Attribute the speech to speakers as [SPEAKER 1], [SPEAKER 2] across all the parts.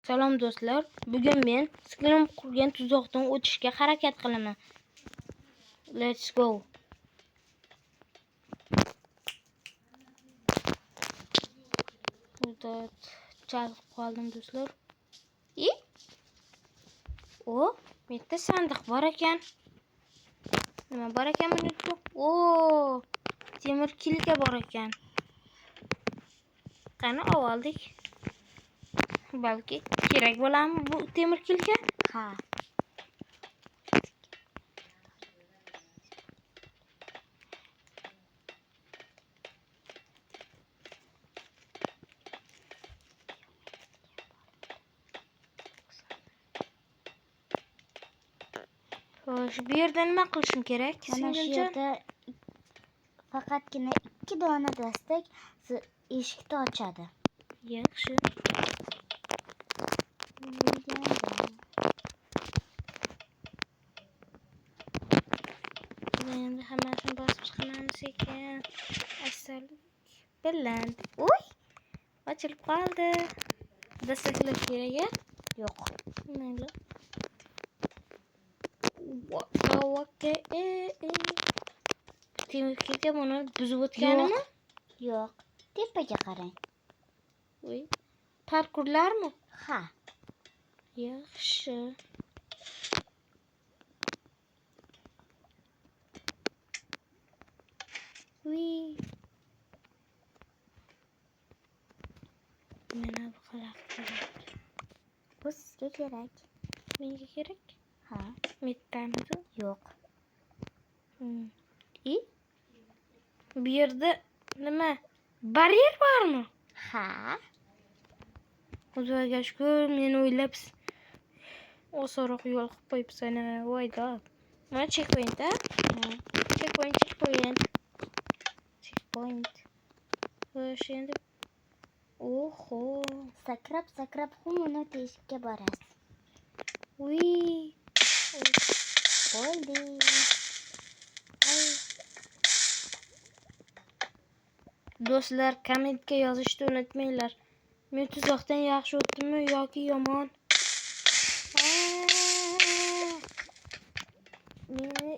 [SPEAKER 1] Salom do'stlar, bugun men singlim qurgan tuzoqdan o'tishga harakat qilaman. Let's go. Muddat chalib qoldim do'stlar. O, bitta sandiq bor ekan. Nima bor ekan bunda? O, temir kilka bor ekan. Qani oldik. Balki kerak bo'ladimi bu temir kilka?
[SPEAKER 2] Ha.
[SPEAKER 1] Xo'sh, bu yerda nima qilishim kerak?
[SPEAKER 2] Mana shu yerda faqatgina 2 dona dastak eshikni ochadi.
[SPEAKER 1] Yaxshi. Endi hammasini bosib chiqamiz ekan. Asal bilan. Uy! Ochilib qoldi. Dastaklar kerak-a?
[SPEAKER 2] Yo'q.
[SPEAKER 1] Mayli. Temir kilka buni buzib o'tganimi?
[SPEAKER 2] Yo'q. Tepaga qarang.
[SPEAKER 1] Uy. Parkurlarmi?
[SPEAKER 2] Ha.
[SPEAKER 1] Yaxshi. Uy. Mana bu qilaq kerak.
[SPEAKER 2] Bu sizga kerak.
[SPEAKER 1] Menga kerak?
[SPEAKER 2] Ha.
[SPEAKER 1] Mettamidi?
[SPEAKER 2] Yo'q.
[SPEAKER 1] Bu yerda nima? Baryer bormi?
[SPEAKER 2] Ha.
[SPEAKER 1] Xudoga shukr, men o'ylab osonroq yo'l qilib qo'yibsan. Voyda. Mana checkpoint, a? Checkpoint. Xo'sh, endi oho,
[SPEAKER 2] Sakrab humuni teshikka borasiz.
[SPEAKER 1] uy.
[SPEAKER 2] Bo'ldi.
[SPEAKER 1] Do'stlar, kommentga yozishni unutmanglar. Men tuzoqdan yaxshi o'tdimmi yoki yomon? Meni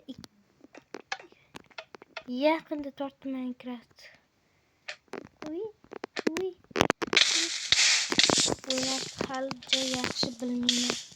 [SPEAKER 1] yaqinda tortdi Minecraft. Uy. O'ynab hali yaxshi bilmayman.